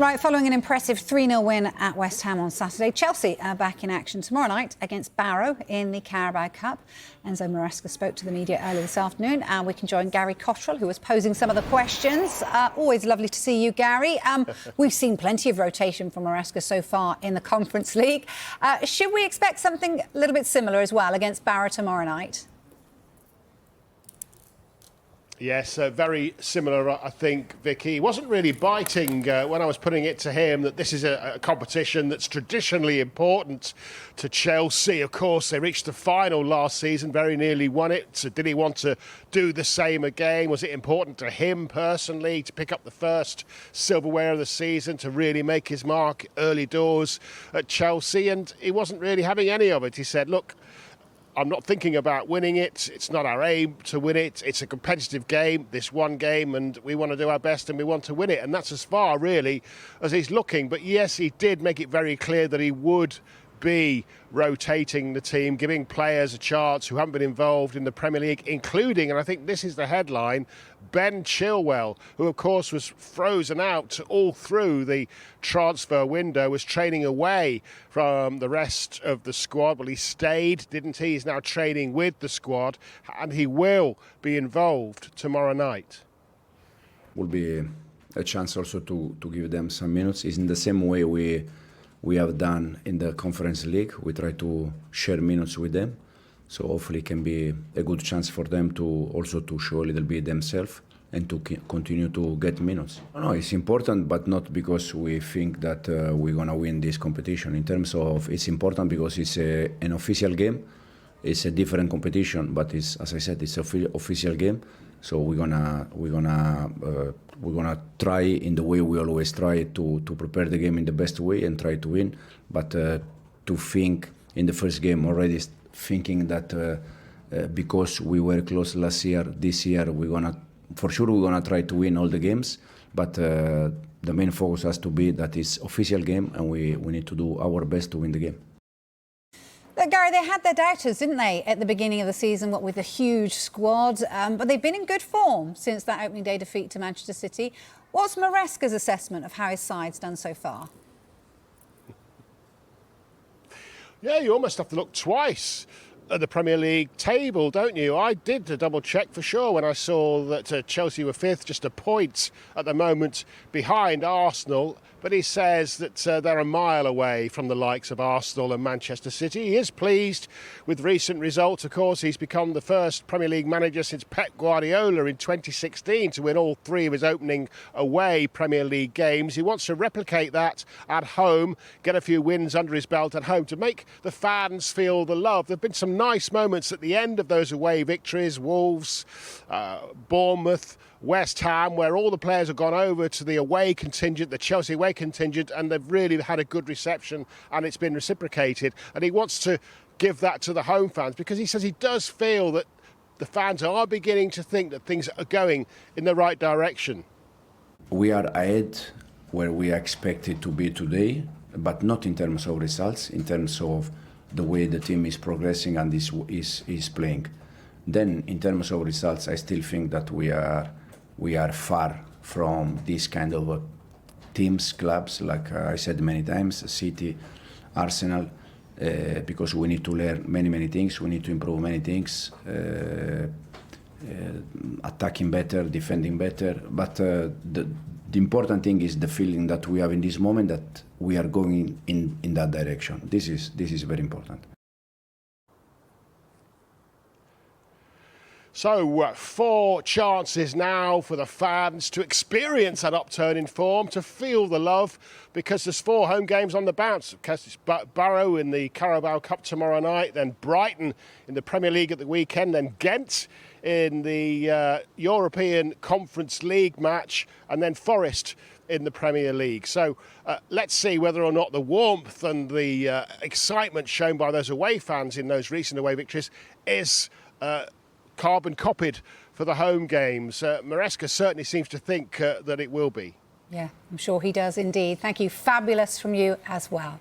Right, following an impressive 3-0 win at West Ham on Saturday, Chelsea are back in action tomorrow night against Barrow in the Carabao Cup. Enzo Maresca spoke to the media earlier this afternoon, and we can join Gary Cottrell, who was posing some of the questions. Always lovely to see you, Gary. We've seen plenty of rotation from Maresca so far in the Conference League. Should we expect something a little bit similar as well against Barrow tomorrow night? Yes, very similar, I think, Vicky. He wasn't really biting when I was putting it to him that this is a competition that's traditionally important to Chelsea. Of course, they reached the final last season, very nearly won it. So did he want to do the same again? Was it important to him personally to pick up the first silverware of the season, to really make his mark early doors at Chelsea? And he wasn't really having any of it. He said, look, I'm not thinking about winning it. It's not our aim to win it. It's a competitive game, this one game, and we want to do our best and we want to win it. And that's as far, really, as he's looking. But yes, he did make it very clear that he would be rotating the team, giving players a chance who haven't been involved in the Premier League, including, and I think this is the headline, Ben Chilwell, who of course was frozen out all through the transfer window, was training away from the rest of the squad. Well, he stayed, didn't he? He's now training with the squad, and he will be involved tomorrow night. Will be a chance also to give them some minutes. It's in the same way we have done in the Conference League. We try to share minutes with them, so hopefully it can be a good chance for them to also to show a little bit themselves and to continue to get minutes. No, it's important, but not because we think that we're gonna win this competition. In terms of, it's important because it's an official game. It's a different competition, but it's, as I said, it's an official game. So we're gonna try in the way we always try to prepare the game in the best way and try to win. But to think in the first game already, thinking that because we were close last year, this year we're gonna try to win all the games. But the main focus has to be that it's official game, and we need to do our best to win the game. Gary, they had their doubters, didn't they, at the beginning of the season, what with a huge squad, but they've been in good form since that opening day defeat to Manchester City. What's Maresca's assessment of how his side's done so far? Yeah, you almost have to look twice at the Premier League table, don't you? I did a double check for sure when I saw that Chelsea were fifth, just a point at the moment behind Arsenal. But he says that they're a mile away from the likes of Arsenal and Manchester City. He is pleased with recent results. Of course, he's become the first Premier League manager since Pep Guardiola in 2016 to win all three of his opening away Premier League games. He wants to replicate that at home, get a few wins under his belt at home to make the fans feel the love. There have been some nice moments at the end of those away victories, Wolves, Bournemouth, West Ham, where all the players have gone over to the away contingent, the Chelsea away contingent, and they've really had a good reception, and it's been reciprocated. And he wants to give that to the home fans because he says he does feel that the fans are beginning to think that things are going in the right direction. We are ahead where we expected to be today, but not in terms of results, in terms of the way the team is progressing and is playing. Then, in terms of results, I still think that we are far from this kind of teams, clubs, like I said many times, City, Arsenal, because we need to learn many things, we need to improve many things, attacking better, defending better, but the important thing is the feeling that we have in this moment that we are going in that direction. This is very important. So, 4 chances now for the fans to experience that upturn in form, to feel the love, because there's 4 home games on the bounce. Because it's Barrow in the Carabao Cup tomorrow night, then Brighton in the Premier League at the weekend, then Ghent in the European Conference League match, and then Forest in the Premier League. So let's see whether or not the warmth and the excitement shown by those away fans in those recent away victories is carbon copied for the home games. Maresca certainly seems to think that it will be. Yeah, I'm sure he does indeed. Thank you. Fabulous from you as well.